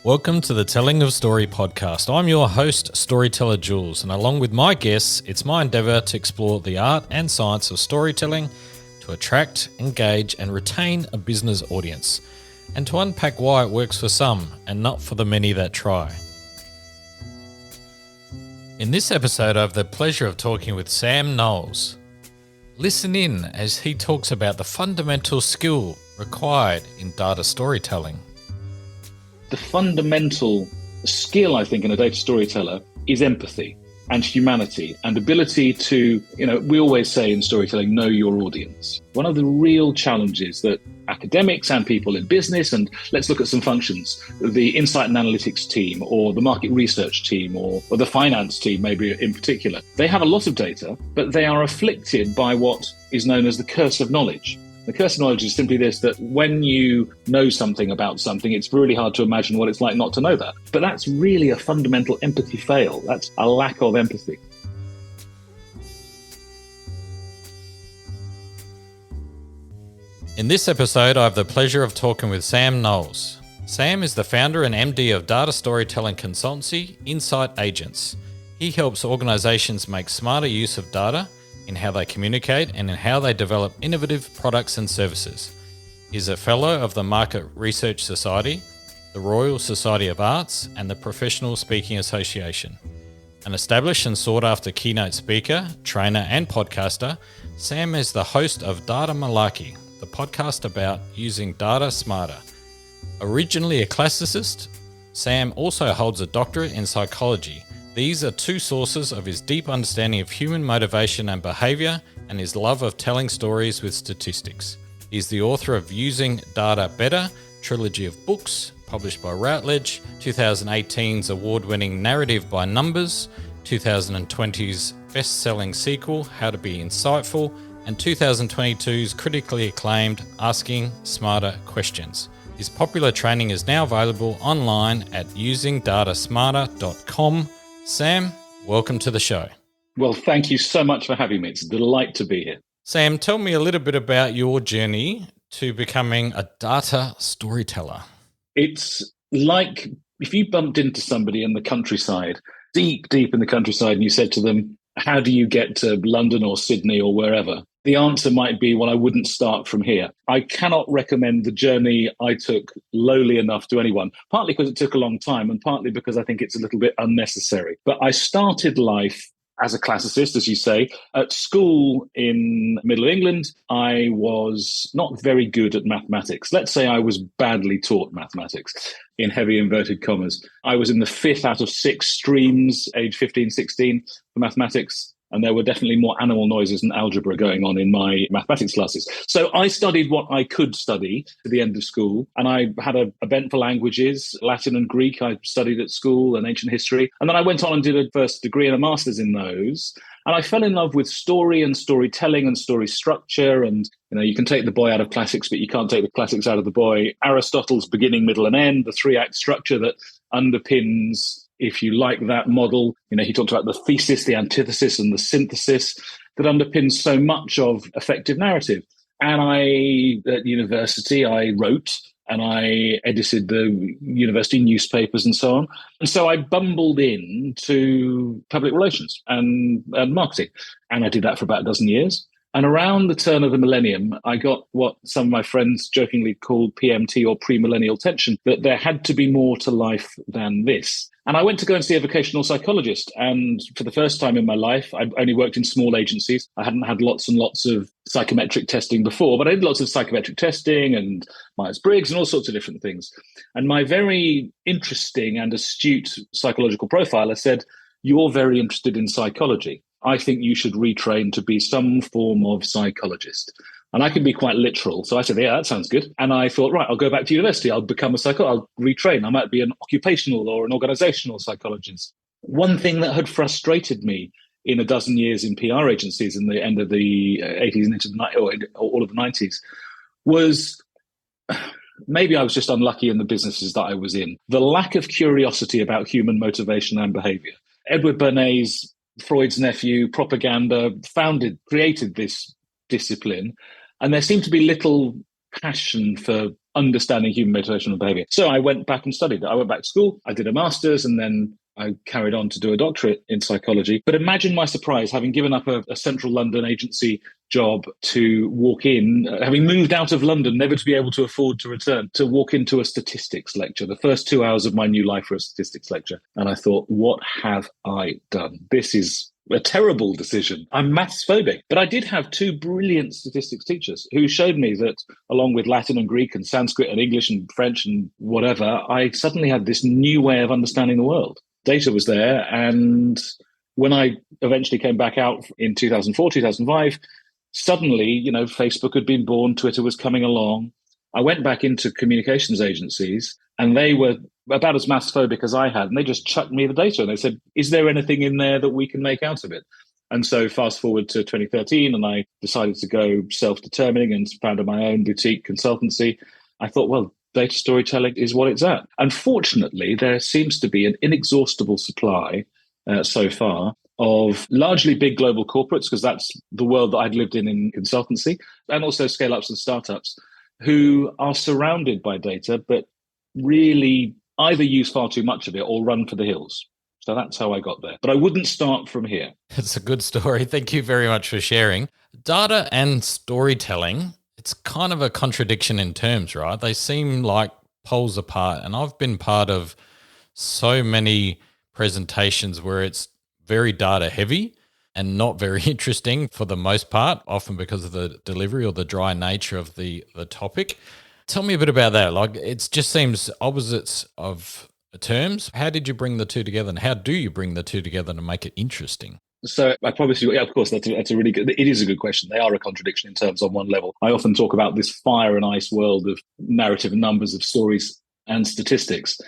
Welcome to the Telling of Story podcast. I'm your host, Storyteller Jules, and along with my guests, it's my endeavour to explore the art and science of storytelling to attract, engage, and retain a business audience, and to unpack why it works for some and not for the many that try. In this episode, I have the pleasure of talking with Sam Knowles. Listen in as he talks about the fundamental skill required in data storytelling. The fundamental skill, I think, in a data storyteller is empathy and humanity and ability to, we always say in storytelling, know your audience. One of the real challenges that academics and people in business, and let's look at some functions, the insight and analytics team or the market research team or the finance team, maybe in particular, they have a lot of data, but they are afflicted by what is known as the curse of knowledge. The curse of knowledge is simply this, that when you know something about something, it's really hard to imagine what it's like not to know that. But that's really a fundamental empathy fail. That's a lack of empathy. In this episode, I have the pleasure of talking with Sam Knowles. Sam is the founder and MD of data storytelling consultancy, Insight Agents. He helps organizations make smarter use of data in how they communicate and in how they develop innovative products and services. He's a fellow of the Market Research Society, the Royal Society of Arts, and the Professional Speaking Association. An established and sought-after keynote speaker, trainer, and podcaster, Sam is the host of Data Malarkey, the podcast about using data smarter. Originally a classicist, Sam also holds a doctorate in psychology. These are two sources of his deep understanding of human motivation and behaviour and his love of telling stories with statistics. He is the author of Using Data Better, trilogy of books, published by Routledge, 2018's award-winning Narrative by Numbers, 2020's best-selling sequel, How to Be Insightful, and 2022's critically acclaimed Asking Smarter Questions. His popular training is now available online at usingdatasmarter.com. Sam, welcome to the show. Well, thank you so much for having me. It's a delight to be here. Sam, tell me a little bit about your journey to becoming a data storyteller. It's like if you bumped into somebody in the countryside, deep in the countryside, and you said to them, how do you get to London or Sydney or wherever? The answer might be, well, I wouldn't start from here. I cannot recommend the journey I took lowly enough to anyone, partly because it took a long time and partly because I think it's a little bit unnecessary. But I started life as a classicist, as you say. At school in Middle England, I was not very good at mathematics. Let's say I was badly taught mathematics, in heavy inverted commas. I was in the 5th out of 6 streams, age 15, 16, for mathematics. And there were definitely more animal noises and algebra going on in my mathematics classes. So I studied what I could study to the end of school. And I had a bent for languages, Latin and Greek I studied at school, and ancient history. And then I went on and did a first degree and a master's in those. And I fell in love with story and storytelling and story structure. And, you can take the boy out of classics, but you can't take the classics out of the boy. Aristotle's beginning, middle, and end, the 3-act structure that underpins, if you like that model, he talked about the thesis, the antithesis, and the synthesis that underpins so much of effective narrative. And at university, I wrote and I edited the university newspapers and so on. And so I bumbled into public relations and marketing. And I did that for about a dozen years. And around the turn of the millennium, I got what some of my friends jokingly called PMT or pre-millennial tension, that there had to be more to life than this. And I went to go and see a vocational psychologist. And for the first time in my life, I'd only worked in small agencies. I hadn't had lots and lots of psychometric testing before, but I did lots of psychometric testing and Myers-Briggs and all sorts of different things. And my very interesting and astute psychological profiler said, "You're very interested in psychology. I think you should retrain to be some form of psychologist." And I can be quite literal. So I said, yeah, that sounds good. And I thought, right, I'll go back to university. I'll become a psychologist. I'll retrain. I might be an occupational or an organizational psychologist. One thing that had frustrated me in a dozen years in PR agencies in the end of the 80s and into the all of the 90s was maybe I was just unlucky in the businesses that I was in. The lack of curiosity about human motivation and behavior. Edward Bernays, Freud's nephew, propaganda, created this discipline. And there seemed to be little passion for understanding human motivation and behavior. So I went back and studied. I went back to school, I did a master's, and then I carried on to do a doctorate in psychology. But imagine my surprise, having given up a central London agency job to walk in, having moved out of London, never to be able to afford to return, to walk into a statistics lecture. The first 2 hours of my new life were a statistics lecture. And I thought, what have I done? This is a terrible decision. I'm maths phobic. But I did have two brilliant statistics teachers who showed me that along with Latin and Greek and Sanskrit and English and French and whatever, I suddenly had this new way of understanding the world. Data was there. And when I eventually came back out in 2004, 2005, suddenly, Facebook had been born, Twitter was coming along. I went back into communications agencies and they were about as maths phobic as I had. And they just chucked me the data and they said, is there anything in there that we can make out of it? And so fast forward to 2013 and I decided to go self-determining and founded my own boutique consultancy. I thought, well, data storytelling is what it's at. Unfortunately, there seems to be an inexhaustible supply so far of largely big global corporates, because that's the world that I'd lived in consultancy, and also scale-ups and startups who are surrounded by data, but really either use far too much of it or run for the hills. So that's how I got there. But I wouldn't start from here. It's a good story. Thank you very much for sharing. Data and storytelling, it's kind of a contradiction in terms, right? They seem like poles apart. And I've been part of so many presentations where it's very data heavy and not very interesting for the most part, often because of the delivery or the dry nature of the topic. Tell me a bit about that. Like, it just seems opposites of terms. How did you bring the two together, and how do you bring the two together to make it interesting? So I promise you, yeah, of course, that's a really good, it is a good question. They are a contradiction in terms on one level. I often talk about this fire and ice world of narrative and numbers, of stories and statistics.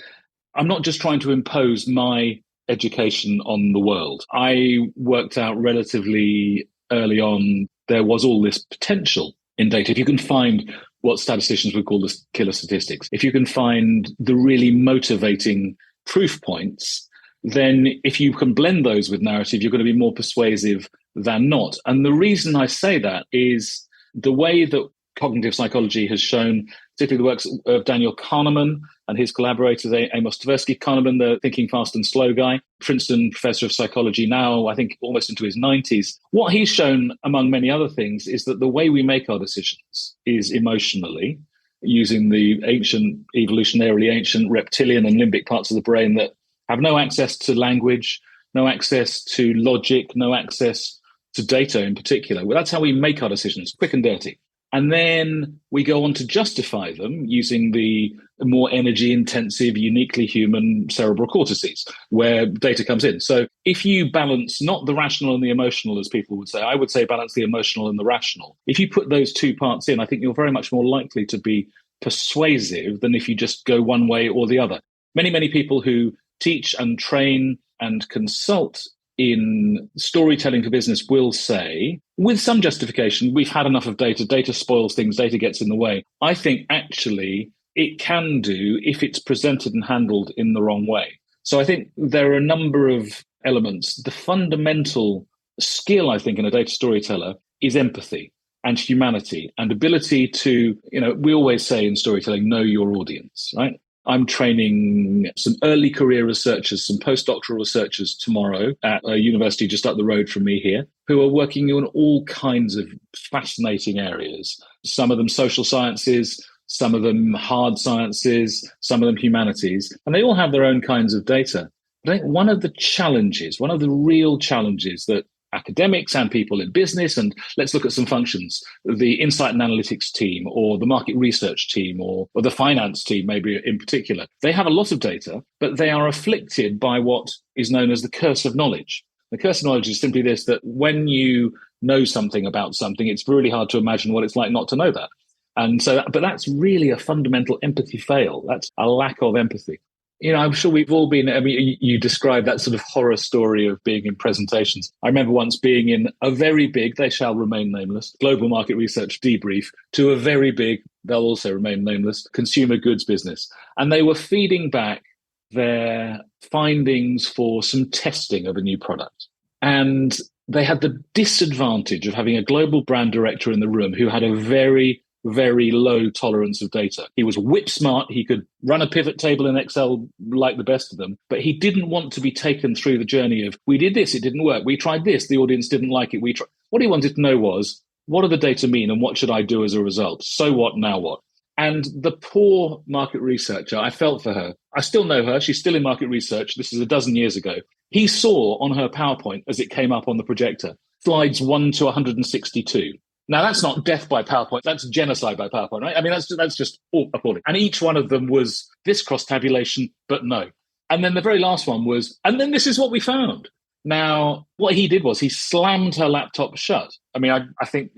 I'm not just trying to impose my education on the world. I worked out relatively early on, there was all this potential in data. If you can find what statisticians would call the killer statistics, if you can find the really motivating proof points, then if you can blend those with narrative, you're going to be more persuasive than not. And the reason I say that is the way that cognitive psychology has shown, particularly the works of Daniel Kahneman and his collaborators, Amos Tversky. Kahneman, the thinking fast and slow guy, Princeton professor of psychology now, I think almost into his 90s. What he's shown, among many other things, is that the way we make our decisions is emotionally, using the evolutionarily ancient reptilian and limbic parts of the brain that have no access to language, no access to logic, no access to data in particular. Well, that's how we make our decisions, quick and dirty. And then we go on to justify them using the more energy-intensive, uniquely human cerebral cortices, where data comes in. So if you balance not the rational and the emotional, as people would say, I would say balance the emotional and the rational. If you put those two parts in, I think you're very much more likely to be persuasive than if you just go one way or the other. Many, many people who teach and train and consult in storytelling for business will say, with some justification, we've had enough of data. Data spoils things. Data gets in the way. I think actually it can do if it's presented and handled in the wrong way. So I think there are a number of elements. The fundamental skill, I think, in a data storyteller is empathy and humanity and ability to, we always say in storytelling, know your audience, right? I'm training some early career researchers, some postdoctoral researchers tomorrow at a university just up the road from me here, who are working in all kinds of fascinating areas. Some of them social sciences, some of them hard sciences, some of them humanities, and they all have their own kinds of data. But I think one of the real challenges that academics and people in business, and let's look at some functions, the insight and analytics team or the market research team or the finance team, maybe in particular, they have a lot of data, but they are afflicted by what is known as the curse of knowledge. The curse of knowledge is simply this, that when you know something about something, it's really hard to imagine what it's like not to know that. And so, but that's really a fundamental empathy fail. That's a lack of empathy. I'm sure we've all been, you described that sort of horror story of being in presentations. I remember once being in a very big, they shall remain nameless, global market research debrief to a very big, they'll also remain nameless, consumer goods business. And they were feeding back their findings for some testing of a new product. And they had the disadvantage of having a global brand director in the room who had a very very low tolerance of data. He was whip smart. He could run a pivot table in Excel like the best of them, but he didn't want to be taken through the journey of, we did this, it didn't work. We tried this, the audience didn't like it. What he wanted to know was, what do the data mean and what should I do as a result? So what, now what? And the poor market researcher, I felt for her. I still know her. She's still in market research. This is a dozen years ago. He saw on her PowerPoint, as it came up on the projector, slides 1 to 162. Now, that's not death by PowerPoint. That's genocide by PowerPoint, right? I mean, that's just appalling. And each one of them was this cross-tabulation, but no. And then the very last one was, and then this is what we found. Now, what he did was he slammed her laptop shut. I mean, I think,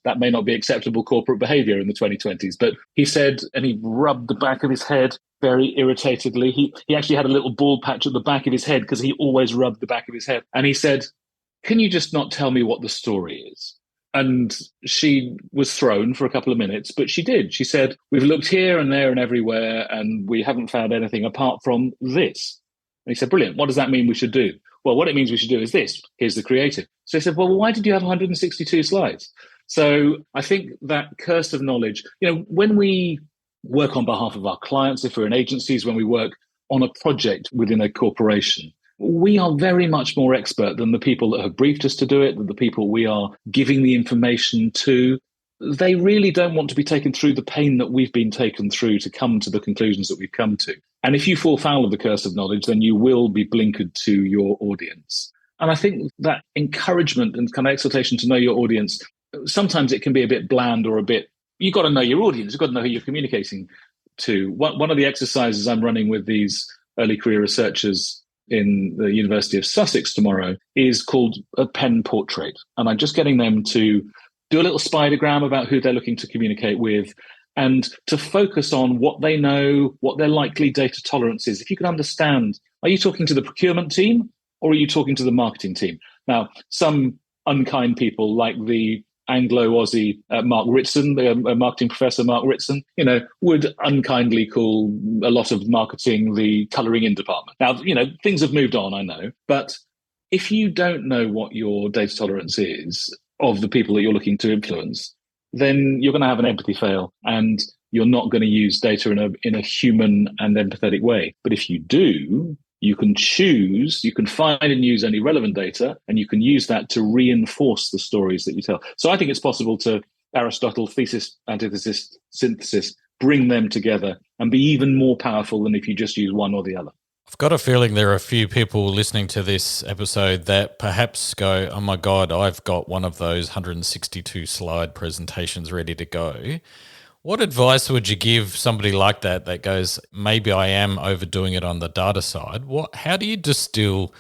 that may not be acceptable corporate behavior in the 2020s, but he said, and he rubbed the back of his head very irritatedly. He actually had a little bald patch at the back of his head because he always rubbed the back of his head. And he said, can you just not tell me what the story is? And she was thrown for a couple of minutes, but she did. She said, we've looked here and there and everywhere, and we haven't found anything apart from this. And he said, brilliant. What does that mean we should do? Well, what it means we should do is this. Here's the creative. So he said, well, why did you have 162 slides? So I think that curse of knowledge, when we work on behalf of our clients, if we're in agencies, when we work on a project within a corporation, we are very much more expert than the people that have briefed us to do it, than the people we are giving the information to. They really don't want to be taken through the pain that we've been taken through to come to the conclusions that we've come to. And if you fall foul of the curse of knowledge, then you will be blinkered to your audience. And I think that encouragement and kind of exhortation to know your audience, sometimes it can be a bit bland or you've got to know your audience, you've got to know who you're communicating to. One of the exercises I'm running with these early career researchers in the University of Sussex tomorrow is called a pen portrait. And I'm just getting them to do a little spidergram about who they're looking to communicate with and to focus on what they know, what their likely data tolerance is. If you can understand, are you talking to the procurement team or are you talking to the marketing team? Now, some unkind people like the Anglo-Aussie Mark Ritson, the marketing professor Mark Ritson, would unkindly call a lot of marketing the colouring in department. Now, things have moved on, I know, but if you don't know what your data tolerance is of the people that you're looking to influence, then you're going to have an empathy fail and you're not going to use data in a human and empathetic way. But if you do, you can find and use only relevant data, and you can use that to reinforce the stories that you tell. So I think it's possible to Aristotle, thesis, antithesis, synthesis, bring them together and be even more powerful than if you just use one or the other. I've got a feeling there are a few people listening to this episode that perhaps go, oh my God, I've got one of those 162 slide presentations ready to go. What advice would you give somebody like that goes, maybe I am overdoing it on the data side? How do you distill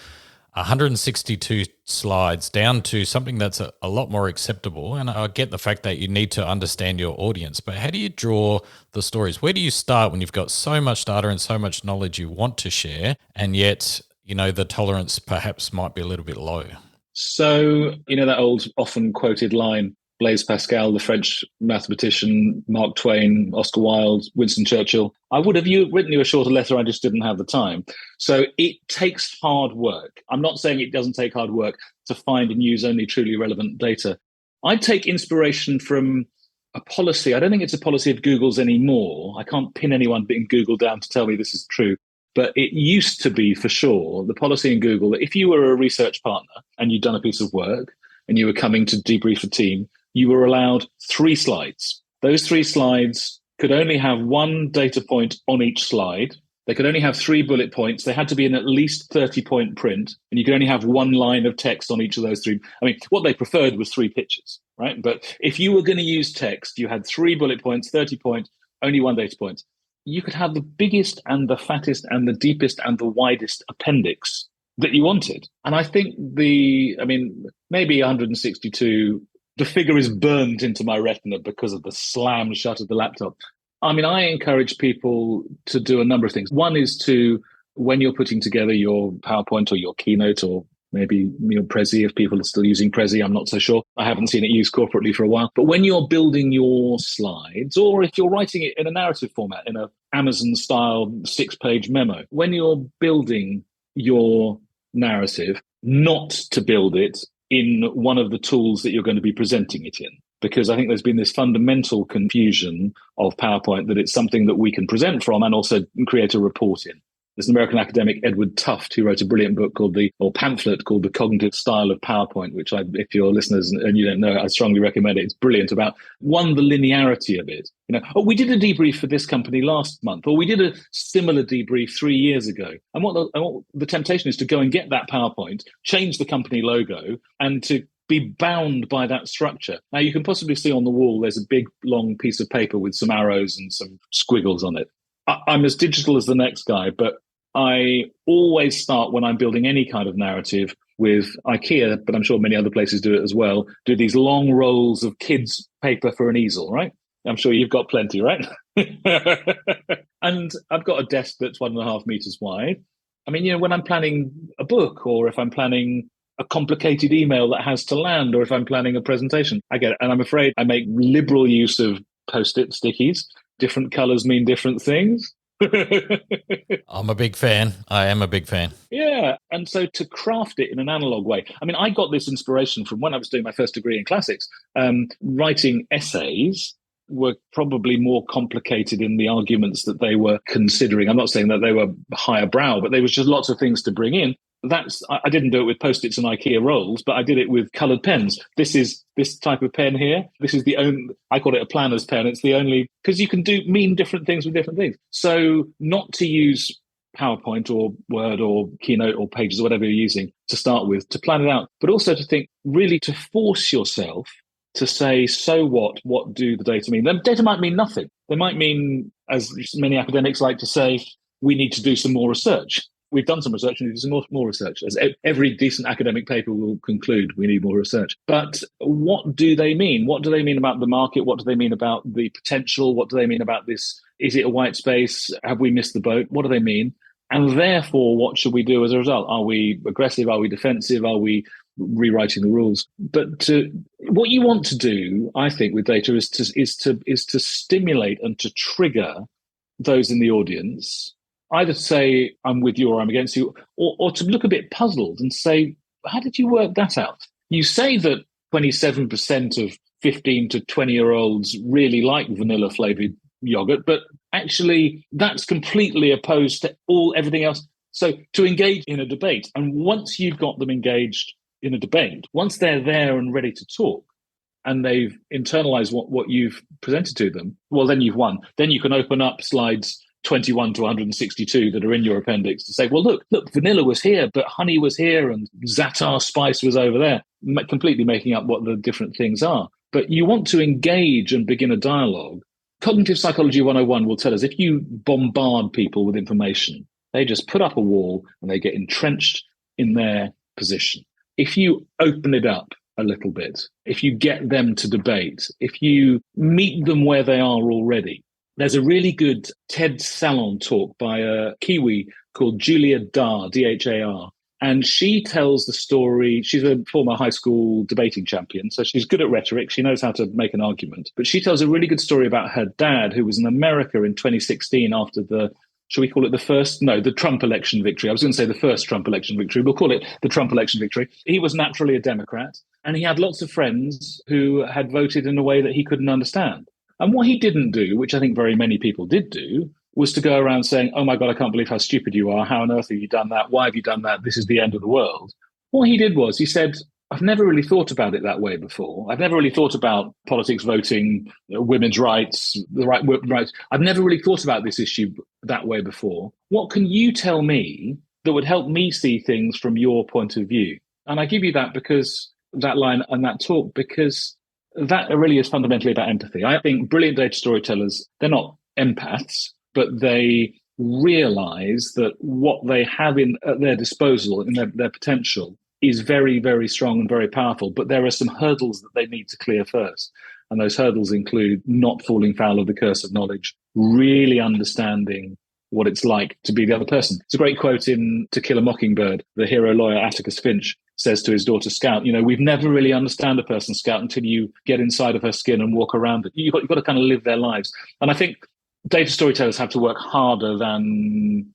162 slides down to something that's a lot more acceptable? And I get the fact that you need to understand your audience, but how do you draw the stories? Where do you start when you've got so much data and so much knowledge you want to share, and yet, the tolerance perhaps might be a little bit low? So, that old often quoted line, Blaise Pascal, the French mathematician, Mark Twain, Oscar Wilde, Winston Churchill. I would have written you a shorter letter, I just didn't have the time. So it takes hard work. I'm not saying it doesn't take hard work to find and use only truly relevant data. I take inspiration from a policy. I don't think it's a policy of Google's anymore. I can't pin anyone in Google down to tell me this is true. But it used to be, for sure, the policy in Google that if you were a research partner and you'd done a piece of work and you were coming to debrief a team, you were allowed 3 slides. Those 3 slides could only have one data point on each slide. They could only have 3 bullet points. They had to be in at least 30-point print, and you could only have 1 line of text on each of those 3. I mean, what they preferred was 3 pictures, right? But if you were going to use text, you had 3 bullet points, 30 points, only 1 data point. You could have the biggest and the fattest and the deepest and the widest appendix that you wanted. And I think maybe 162, the figure is burned into my retina because of the slam shut of the laptop. I encourage people to do a number of things. One is to, when you're putting together your PowerPoint or your keynote, or maybe your Prezi, if people are still using Prezi, I'm not so sure. I haven't seen it used corporately for a while. But when you're building your slides, or if you're writing it in a narrative format, in an Amazon-style 6-page memo, when you're building your narrative, not to build it in one of the tools that you're going to be presenting it in. because I think there's been this fundamental confusion of PowerPoint that it's something that we can present from and also create a report in. There's an American academic, Edward Tufte, who wrote a brilliant book or pamphlet called The Cognitive Style of PowerPoint, which if you're listeners and you don't know, I strongly recommend it. It's brilliant about, one, the linearity of it. We did a debrief for this company last month, or we did a similar debrief 3 years ago. And what the temptation is to go and get that PowerPoint, change the company logo, and to be bound by that structure. Now, you can possibly see on the wall, there's a big, long piece of paper with some arrows and some squiggles on it. I'm as digital as the next guy, but I always start when I'm building any kind of narrative with IKEA, but I'm sure many other places do it as well, do these long rolls of kids' paper for an easel, right? I'm sure you've got plenty, right? And I've got a desk that's 1.5 meters wide. I mean, when I'm planning a book, or if I'm planning a complicated email that has to land, or if I'm planning a presentation, I get it. And I'm afraid I make liberal use of Post-it stickies. Different colors mean different things. I'm a big fan. I am a big fan. Yeah. And so to craft it in an analog way, I mean, I got this inspiration from when I was doing my first degree in classics. Writing essays were probably more complicated in the arguments that they were considering. I'm not saying that they were higher brow, but there was just lots of things to bring in. I didn't do it with Post-its and IKEA rolls, but I did it with colored pens. This is this type of pen here. This is the only, I call it a planner's pen. It's the only, because you can mean different things with different things. So not to use PowerPoint or Word or Keynote or Pages or whatever you're using to start with, to plan it out, but also to think, really to force yourself to say, so what do the data mean? The data might mean nothing. They might mean, as many academics like to say, we need to do some more research. We've done some research and we need to do some more research. As every decent academic paper will conclude, we need more research. But what do they mean? What do they mean about the market? What do they mean about the potential? What do they mean about this? Is it a white space? Have we missed the boat? What do they mean? And therefore, what should we do as a result? Are we aggressive? Are we defensive? Are we rewriting the rules? But what you want to do, I think, with data is to stimulate and to trigger those in the audience, either to say, I'm with you or I'm against you, or to look a bit puzzled and say, how did you work that out? You say that 27% of 15 to 20-year-olds really like vanilla-flavored yogurt, but actually that's completely opposed to everything else. So to engage in a debate, and once you've got them engaged in a debate, once they're there and ready to talk, and they've internalized what you've presented to them, well, then you've won. Then you can open up slides 21 to 162 that are in your appendix to say, well, look, vanilla was here, but honey was here, and za'atar spice was over there, completely making up what the different things are. But you want to engage and begin a dialogue. Cognitive Psychology 101 will tell us if you bombard people with information, they just put up a wall and they get entrenched in their position. If you open it up a little bit, if you get them to debate, if you meet them where they are already. There's a really good TED Salon talk by a Kiwi called Julia Dar, D-H-A-R. And she tells the story. She's a former high school debating champion, so she's good at rhetoric. She knows how to make an argument. But she tells a really good story about her dad, who was in America in 2016 after the Trump election victory. I was going to say the first Trump election victory. We'll call it the Trump election victory. He was naturally a Democrat, and he had lots of friends who had voted in a way that he couldn't understand. And what he didn't do, which I think very many people did do, was to go around saying, oh my God, I can't believe how stupid you are. How on earth have you done that? Why have you done that? This is the end of the world. What he did was he said, I've never really thought about it that way before. I've never really thought about politics, voting, women's rights, rights. I've never really thought about this issue that way before. What can you tell me that would help me see things from your point of view? And I give you that line and that talk, because that really is fundamentally about empathy. I think brilliant data storytellers, they're not empaths, but they realize that what they have at their disposal and their potential is very, very strong and very powerful. But there are some hurdles that they need to clear first. And those hurdles include not falling foul of the curse of knowledge, really understanding what it's like to be the other person. It's a great quote in To Kill a Mockingbird. The hero lawyer Atticus Finch says to his daughter Scout, we've never really understand a person, Scout, until you get inside of her skin and walk around it. You've got to kind of live their lives. And I think data storytellers have to work harder than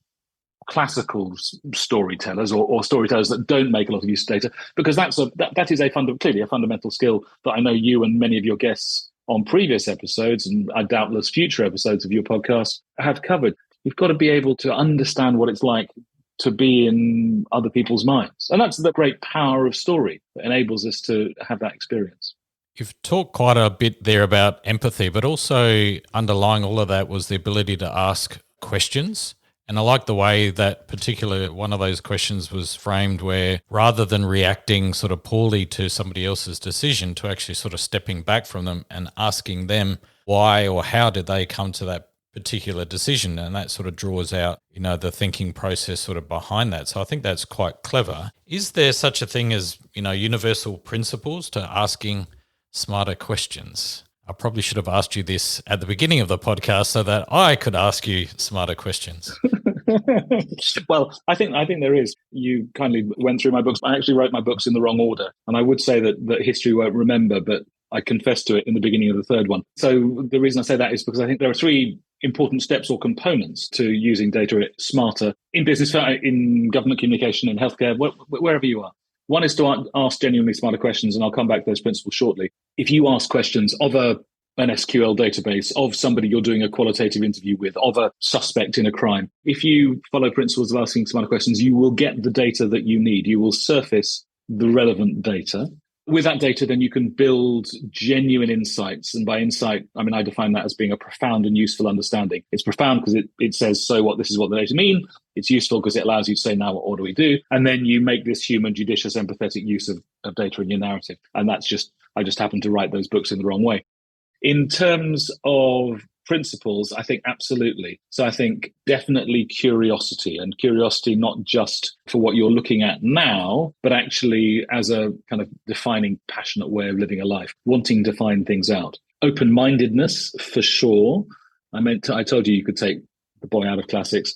classical storytellers or storytellers that don't make a lot of use of data, because that is clearly a fundamental skill that I know you and many of your guests on previous episodes, and doubtless future episodes of your podcast, have covered. You've got to be able to understand what it's like to be in other people's minds. And that's the great power of story that enables us to have that experience. You've talked quite a bit there about empathy, but also underlying all of that was the ability to ask questions. And I like the way that particular one of those questions was framed, where rather than reacting sort of poorly to somebody else's decision, to actually sort of stepping back from them and asking them why or how did they come to that particular decision. And that sort of draws out, the thinking process sort of behind that. So I think that's quite clever. Is there such a thing as, universal principles to asking smarter questions? I probably should have asked you this at the beginning of the podcast so that I could ask you smarter questions. Well, I think there is. You kindly went through my books. I actually wrote my books in the wrong order. And I would say that history won't remember, but I confessed to it in the beginning of the third one. So the reason I say that is because I think there are three important steps or components to using data smarter in business, in government communication, in healthcare, wherever you are. One is to ask genuinely smarter questions, and I'll come back to those principles shortly. If you ask questions of an SQL database, of somebody you're doing a qualitative interview with, of a suspect in a crime, if you follow principles of asking smarter questions, you will get the data that you need. You will surface the relevant data. With that data, then you can build genuine insights. And by insight, I define that as being a profound and useful understanding. It's profound because it says, so what, this is what the data mean. It's useful because it allows you to say, now what do we do? And then you make this human, judicious, empathetic use of data in your narrative. And I just happened to write those books in the wrong way. In terms of principles, I think absolutely. So I think definitely curiosity, and curiosity not just for what you're looking at now, but actually as a kind of defining, passionate way of living a life, wanting to find things out. Open-mindedness, for sure. I told you could take the boy out of classics.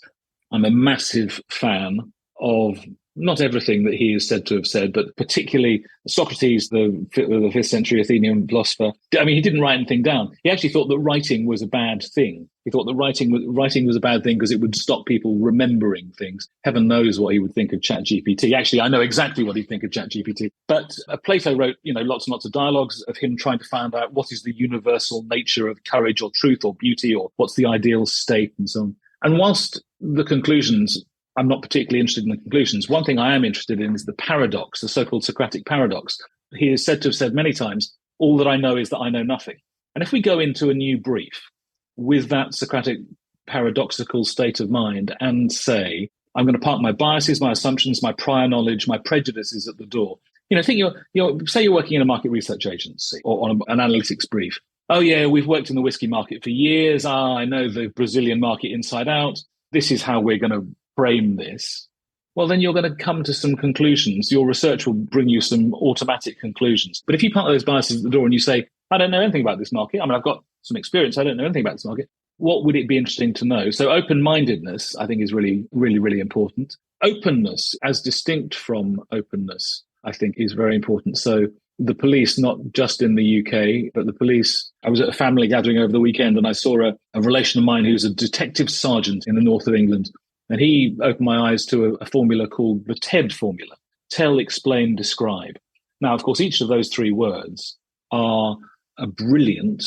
I'm a massive fan of not everything that he is said to have said, but particularly Socrates, the 5th century Athenian philosopher. He didn't write anything down. He actually thought that writing was a bad thing. He thought that writing was a bad thing because it would stop people remembering things. Heaven knows what he would think of ChatGPT. Actually, I know exactly what he'd think of ChatGPT. But Plato wrote, lots and lots of dialogues of him trying to find out what is the universal nature of courage or truth or beauty, or what's the ideal state, and so on. And whilst the conclusions, I'm not particularly interested in the conclusions, one thing I am interested in is the paradox, the so-called Socratic paradox. He is said to have said many times, all that I know is that I know nothing. And if we go into a new brief with that Socratic paradoxical state of mind and say, I'm going to park my biases, my assumptions, my prior knowledge, my prejudices at the door. Think say you're working in a market research agency or on an analytics brief. Oh yeah, we've worked in the whiskey market for years. I know the Brazilian market inside out. This is how we're going to frame this. Well, then you're going to come to some conclusions. Your research will bring you some automatic conclusions. But if you park those biases at the door and you say, I don't know anything about this market. I've got some experience. I don't know anything about this market. What would it be interesting to know? So open-mindedness, I think, is really, really, really important. Openness, as distinct from openness, I think is very important. So the police, not just in the UK, but the police, I was at a family gathering over the weekend and I saw a relation of mine who's a detective sergeant in the north of England. And he opened my eyes to a formula called the TED formula: tell, explain, describe. Now, of course, each of those three words are a brilliant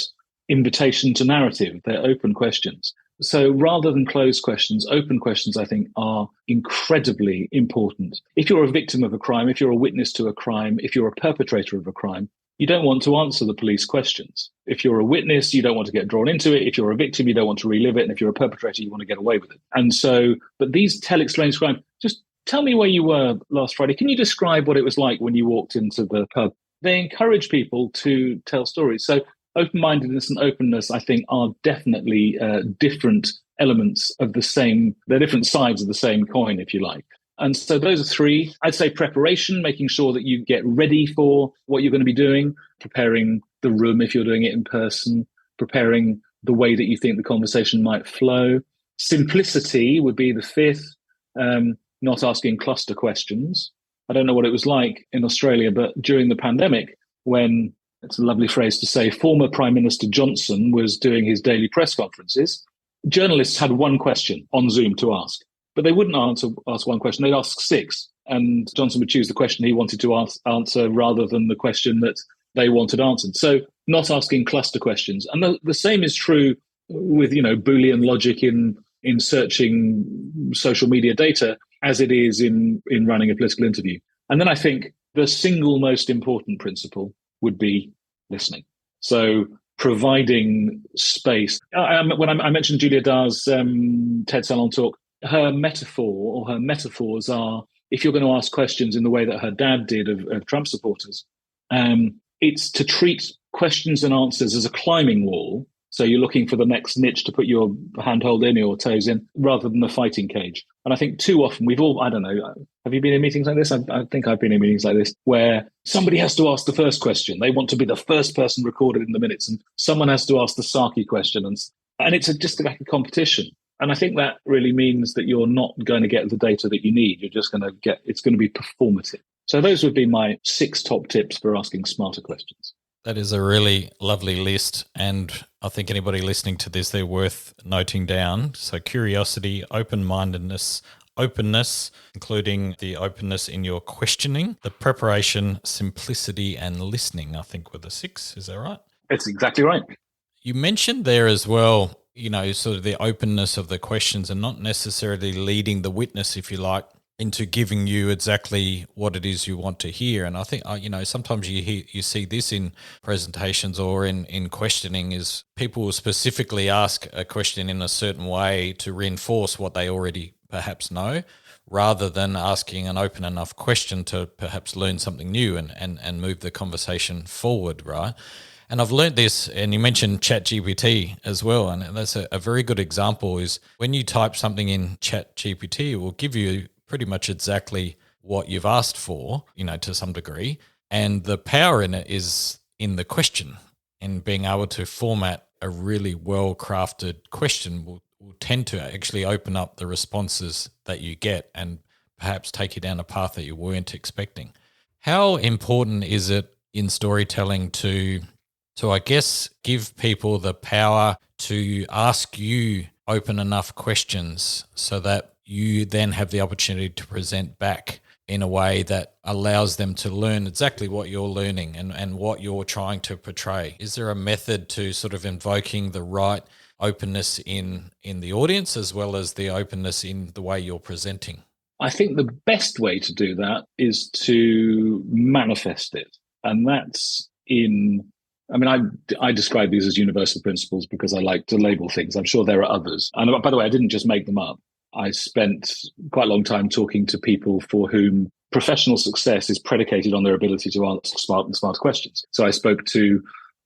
invitation to narrative. They're open questions. So rather than closed questions, open questions, I think, are incredibly important. If you're a victim of a crime, if you're a witness to a crime, if you're a perpetrator of a crime, you don't want to answer the police questions. If you're a witness, you don't want to get drawn into it. If you're a victim, you don't want to relive it. And if you're a perpetrator, you want to get away with it. And so, but these tell, explain, describe, just tell me where you were last Friday. Can you describe what it was like when you walked into the pub? They encourage people to tell stories. So open-mindedness and openness, I think, are definitely different elements of the same, they're different sides of the same coin, if you like. And so those are three. I'd say preparation, making sure that you get ready for what you're going to be doing, preparing the room if you're doing it in person, preparing the way that you think the conversation might flow. Simplicity would be the fifth, not asking cluster questions. I don't know what it was like in Australia, but during the pandemic, when, it's a lovely phrase to say, former Prime Minister Johnson was doing his daily press conferences, journalists had one question on Zoom to ask. but they wouldn't ask one question. They'd ask six, and Johnson would choose the question he wanted to answer rather than the question that they wanted answered. So not asking cluster questions. And the same is true with, Boolean logic in searching social media data as it is in running a political interview. And then I think the single most important principle would be listening. So providing space. When I mentioned Julia Dahr's TED Salon talk, her metaphor or her metaphors are, if you're going to ask questions in the way that her dad did of Trump supporters, it's to treat questions and answers as a climbing wall. So you're looking for the next niche to put your handhold in or toes in rather than a fighting cage. And I think too often I don't know, have you been in meetings like this? I think I've been in meetings like this where somebody has to ask the first question. They want to be the first person recorded in the minutes, and someone has to ask the Saki question. And it's just like a competition. And I think that really means that you're not going to get the data that you need. You're just going to it's going to be performative. So those would be my 6 top tips for asking smarter questions. That is a really lovely list, and I think anybody listening to this, they're worth noting down. So curiosity, open-mindedness, openness, including the openness in your questioning, the preparation, simplicity, and listening, I think were the 6. Is that right? That's exactly right. You mentioned there as well, sort of the openness of the questions and not necessarily leading the witness, if you like, into giving you exactly what it is you want to hear. And I think, sometimes you see this in presentations or in questioning is people will specifically ask a question in a certain way to reinforce what they already perhaps know, rather than asking an open enough question to perhaps learn something new and move the conversation forward, right? And I've learned this, and you mentioned ChatGPT as well, and that's a very good example is when you type something in ChatGPT, it will give you pretty much exactly what you've asked for, to some degree. And the power in it is in the question, and being able to format a really well-crafted question will tend to actually open up the responses that you get and perhaps take you down a path that you weren't expecting. How important is it in storytelling to I guess, give people the power to ask you open enough questions so that you then have the opportunity to present back in a way that allows them to learn exactly what you're learning and what you're trying to portray? Is there a method to sort of invoking the right openness in the audience as well as the openness in the way you're presenting? I think the best way to do that is to manifest it. And that's I describe these as universal principles because I like to label things. I'm sure there are others. And by the way, I didn't just make them up. I spent quite a long time talking to people for whom professional success is predicated on their ability to ask smart questions. So I spoke to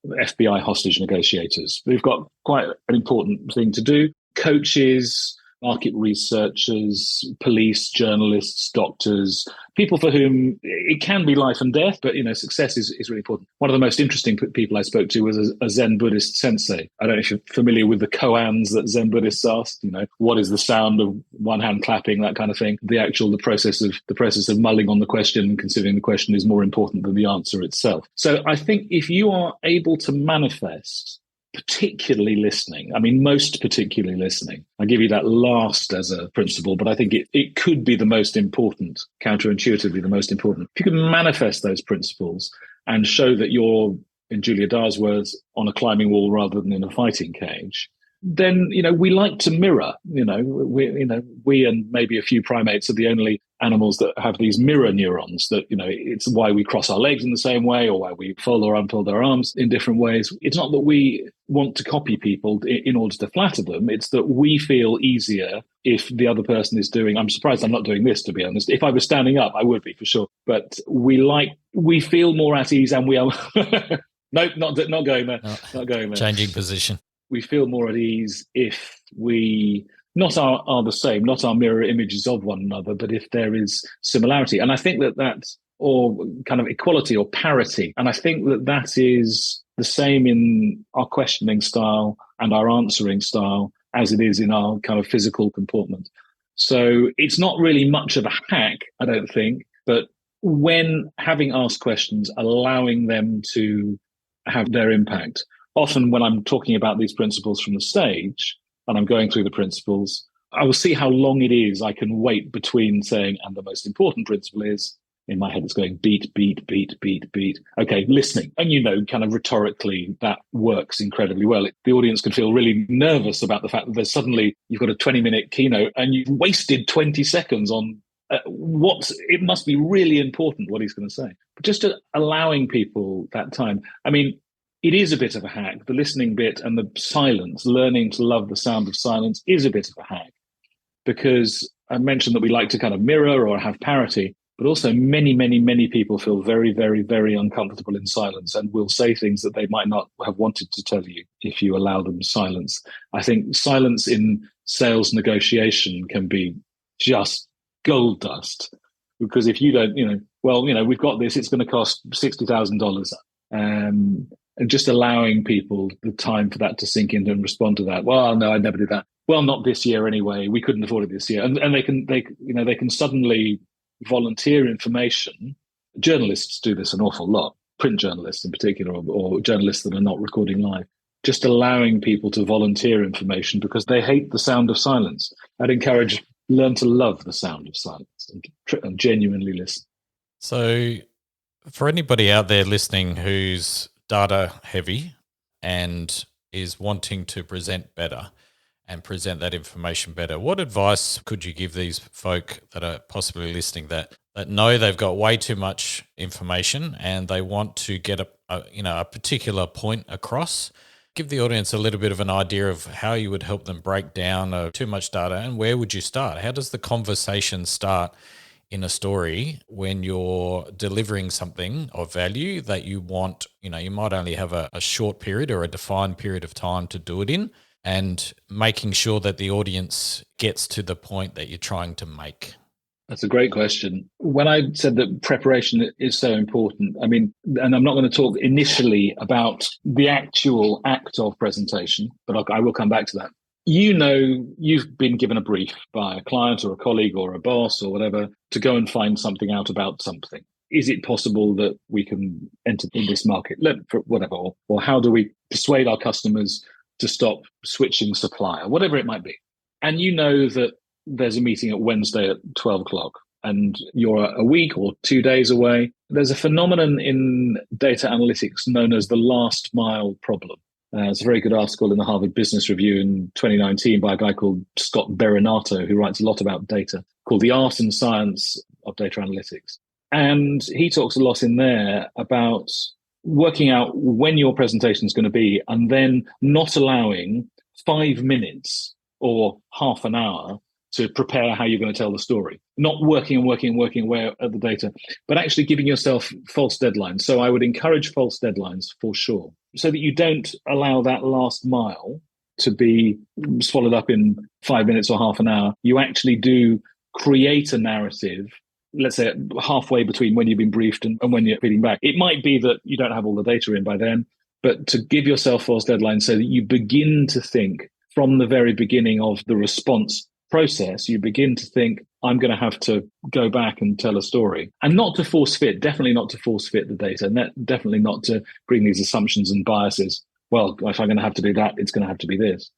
FBI hostage negotiators. We've got quite an important thing to do. Coaches, market researchers, police, journalists, doctors, people for whom it can be life and death, but success is really important. One of the most interesting people I spoke to was a Zen Buddhist sensei. I don't know if you're familiar with the koans that Zen Buddhists asked. What is the sound of one hand clapping, that kind of thing. The process of mulling on the question and considering the question is more important than the answer itself. So I think if you are able to manifest particularly listening, most particularly listening. I give you that last as a principle, but I think it could be the most important, counterintuitively the most important. If you can manifest those principles and show that you're, in Julia Dahr's words, on a climbing wall rather than in a fighting cage, then, we like to mirror, we and maybe a few primates are the only animals that have these mirror neurons that, it's why we cross our legs in the same way or why we fold or unfold our arms in different ways. It's not that we want to copy people in order to flatter them. It's that we feel easier if the other person is doing, I'm surprised I'm not doing this, to be honest. If I was standing up, I would be for sure. But we feel more at ease and we are, nope, not going there, not going there. Changing position. We feel more at ease if we not are the same, not our mirror images of one another, but if there is similarity. And I think that's, or kind of equality or parity. And I think that is the same in our questioning style and our answering style as it is in our kind of physical comportment. So it's not really much of a hack, I don't think, but when having asked questions, allowing them to have their impact. Often when I'm talking about these principles from the stage and I'm going through the principles, I will see how long it is I can wait between saying, and the most important principle is, in my head, it's going beat, beat, beat, beat, beat. Okay, listening. And kind of rhetorically, that works incredibly well. The audience can feel really nervous about the fact that there's suddenly, you've got a 20-minute keynote and you've wasted 20 seconds on it must be really important what he's going to say. But just allowing people that time. I mean, it is a bit of a hack. The listening bit and the silence, learning to love the sound of silence is a bit of a hack, because I mentioned that we like to kind of mirror or have parity, but also many, many, many people feel very, very, very uncomfortable in silence and will say things that they might not have wanted to tell you if you allow them silence. I think silence in sales negotiation can be just gold dust, because if you don't, we've got this, it's going to cost $60,000. And just allowing people the time for that to sink in and respond to that. Well, no, I never did that. Well, not this year anyway. We couldn't afford it this year. And they can suddenly volunteer information. Journalists do this an awful lot, print journalists in particular, or journalists that are not recording live. Just allowing people to volunteer information because they hate the sound of silence. I'd encourage learn to love the sound of silence and genuinely listen. So for anybody out there listening who's data heavy and is wanting to present better and present that information better, what advice could you give these folk that are possibly listening that know they've got way too much information and they want to get a particular point across? Give the audience a little bit of an idea of how you would help them break down too much data, and where would you start? How does the conversation start in a story when you're delivering something of value that you want? You might only have a short period or a defined period of time to do it in, and making sure that the audience gets to the point that you're trying to make. That's a great question. When I said that preparation is so important, I mean, and I'm not going to talk initially about the actual act of presentation, but I will come back to that. You've been given a brief by a client or a colleague or a boss or whatever to go and find something out about something. Is it possible that we can enter in this market? Whatever. Or how do we persuade our customers to stop switching supplier, whatever it might be. And you know that there's a meeting at Wednesday at 12 o'clock and you're a week or 2 days away. There's a phenomenon in data analytics known as the last mile problem. It's a very good article in the Harvard Business Review in 2019 by a guy called Scott Berinato, who writes a lot about data, called The Art and Science of Data Analytics. And he talks a lot in there about working out when your presentation is going to be and then not allowing 5 minutes or half an hour to prepare how you're going to tell the story. Not working away at the data, but actually giving yourself false deadlines. So I would encourage false deadlines for sure, so that you don't allow that last mile to be swallowed up in 5 minutes or half an hour. You actually do create a narrative, let's say halfway between when you've been briefed and when you're feeding back. It might be that you don't have all the data in by then, but to give yourself false deadlines so that you begin to think from the very beginning of the response process, you begin to think, I'm going to have to go back and tell a story, and not to force fit, definitely not to force fit the data, and definitely not to bring these assumptions and biases. Well, if I'm going to have to do that, it's going to have to be this.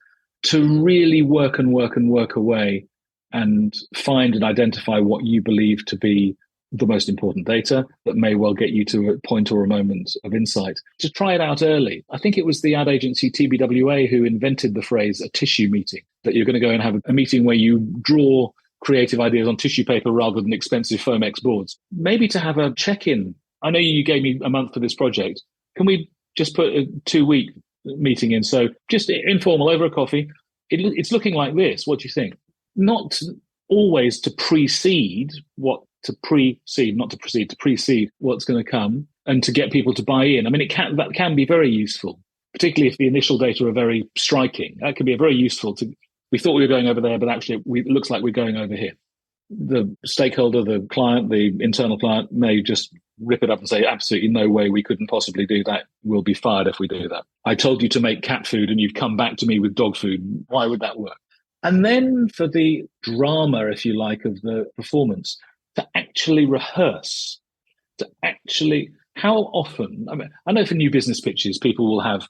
To really work away and find and identify what you believe to be the most important data that may well get you to a point or a moment of insight. To try it out early. I think it was the ad agency TBWA who invented the phrase a tissue meeting, that you're going to go and have a meeting where you draw creative ideas on tissue paper rather than expensive Foamex boards. Maybe to have a check-in. I know you gave me a month for this project. Can we just put a 2-week meeting in? So just informal over a coffee. It's looking like this. What do you think? Not always to precede what's going to come and to get people to buy in. I mean, that can be very useful, particularly if the initial data are very striking. That can be very useful we thought we were going over there, but actually it looks like we're going over here. The stakeholder, the client, the internal client may just rip it up and say, absolutely no way, we couldn't possibly do that. We'll be fired if we do that. I told you to make cat food and you've come back to me with dog food. Why would that work? And then for the drama, if you like, of the performance, to actually rehearse, how often, I know for new business pitches, people will have,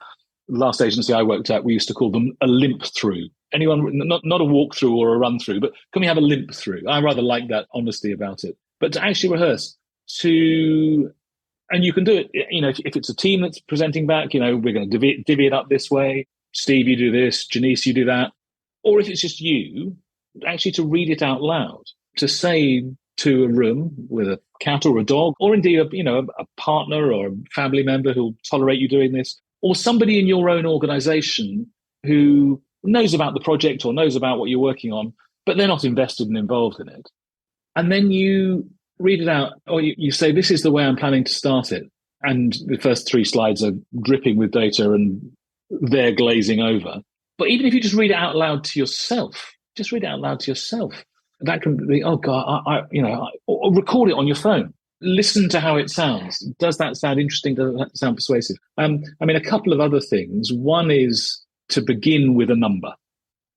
last agency I worked at, we used to call them a limp through. Anyone, not a walkthrough or a run through, but can we have a limp through? I rather like that honesty about it. But to actually rehearse, and you can do it, if it's a team that's presenting back, we're going to divvy it up this way. Steve, you do this. Janice, you do that. Or if it's just you, actually to read it out loud, to say to a room with a cat or a dog, or indeed a partner or a family member who'll tolerate you doing this, or somebody in your own organization who knows about the project or knows about what you're working on, but they're not invested and involved in it. And then you read it out, or you say, this is the way I'm planning to start it. And the first 3 slides are dripping with data and they're glazing over. But even if you just read it out loud to yourself, that can be, oh God, or record it on your phone. Listen to how it sounds. Does that sound interesting? Does that sound persuasive? A couple of other things. One is to begin with a number.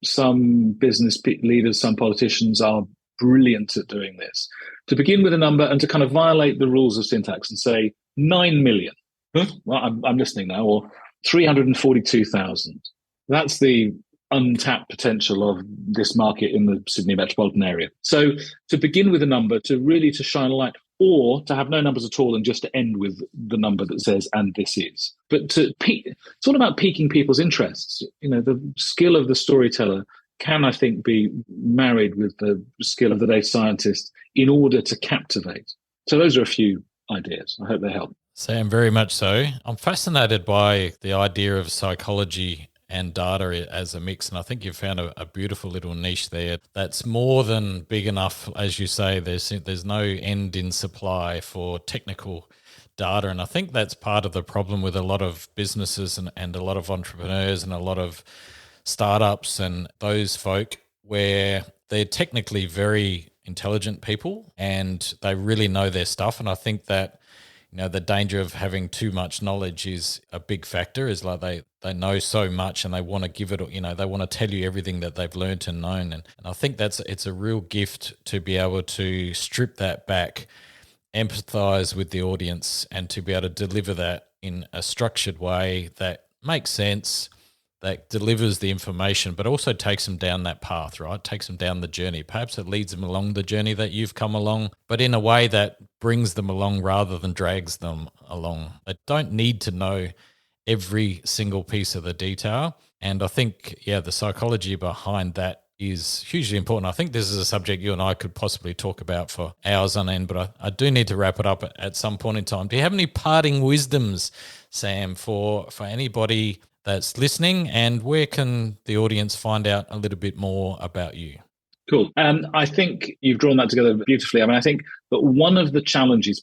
Some business leaders, some politicians are brilliant at doing this. To begin with a number and to kind of violate the rules of syntax and say 9 million. Well, I'm listening now. Or 342,000. That's the untapped potential of this market in the Sydney metropolitan area. So to begin with a number, to shine a light, or to have no numbers at all and just to end with the number that says, and this is. But it's all about piquing people's interests. The skill of the storyteller can, I think, be married with the skill of the data scientist in order to captivate. So those are a few ideas. I hope they help. Sam, very much so. I'm fascinated by the idea of psychology and data as a mix. And I think you've found a beautiful little niche there that's more than big enough. As you say, there's no end in supply for technical data. And I think that's part of the problem with a lot of businesses and a lot of entrepreneurs and a lot of startups and those folk, where they're technically very intelligent people and they really know their stuff. And I think that the danger of having too much knowledge is a big factor. Is like they know so much and they want to give it, they want to tell you everything that they've learned and known. And I think it's a real gift to be able to strip that back, empathize with the audience, and to be able to deliver that in a structured way that makes sense, that delivers the information, but also takes them down that path, right? Takes them down the journey. Perhaps it leads them along the journey that you've come along, but in a way that brings them along rather than drags them along. They don't need to know every single piece of the detail. And I think, the psychology behind that is hugely important. I think this is a subject you and I could possibly talk about for hours on end, but I do need to wrap it up at some point in time. Do you have any parting wisdoms, Sam, for anybody that's listening, and where can the audience find out a little bit more about you? Cool. I think you've drawn that together beautifully. I think that one of the challenges,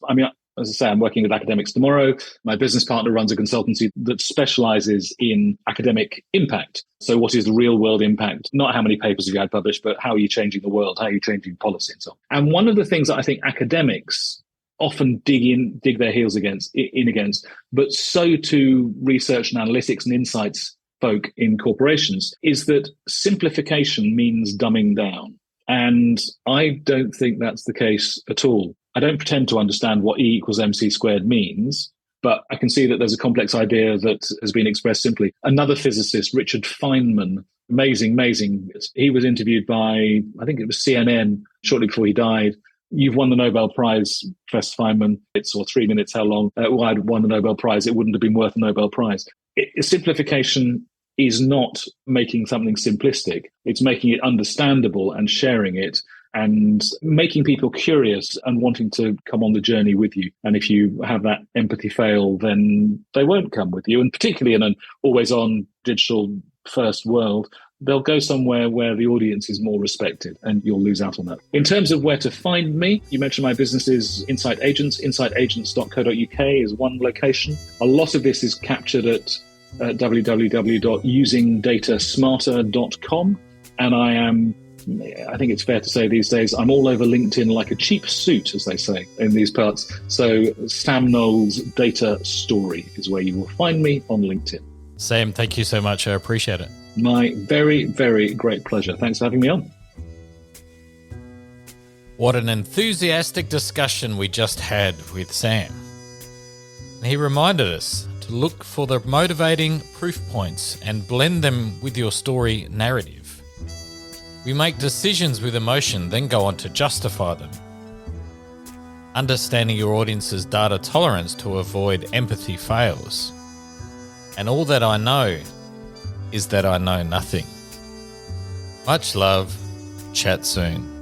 as I say, I'm working with academics tomorrow. My business partner runs a consultancy that specializes in academic impact. So what is the real world impact? Not how many papers have you had published, but how are you changing the world? How are you changing policy and so on? And one of the things that I think academics often dig their heels against, but so to research and analytics and insights folk in corporations, is that simplification means dumbing down. And I don't think that's the case at all. I don't pretend to understand what E equals MC squared means, but I can see that there's a complex idea that has been expressed simply. Another physicist, Richard Feynman, amazing. He was interviewed by, I think it was CNN, shortly before he died. You've won the Nobel Prize, Professor Feynman. It's 3 minutes how long. I'd won the Nobel Prize. It wouldn't have been worth a Nobel Prize. Simplification is not making something simplistic. It's making it understandable and sharing it and making people curious and wanting to come on the journey with you. And if you have that empathy fail, then they won't come with you. And particularly in an always-on digital first world, they'll go somewhere where the audience is more respected, and you'll lose out on that. In terms of where to find me, you mentioned my business is Insight Agents. InsightAgents.co.uk is one location. A lot of this is captured at www.usingdatasmarter.com. And I think it's fair to say these days, I'm all over LinkedIn like a cheap suit, as they say in these parts. So Sam Knowles Data Story is where you will find me on LinkedIn. Sam, thank you so much. I appreciate it. My very, very great pleasure. Thanks for having me on. What an enthusiastic discussion we just had with Sam. He reminded us to look for the motivating proof points and blend them with your story narrative. We make decisions with emotion, then go on to justify them. Understanding your audience's data tolerance to avoid empathy fails. And all that I know is that I know nothing. Much love. Chat soon.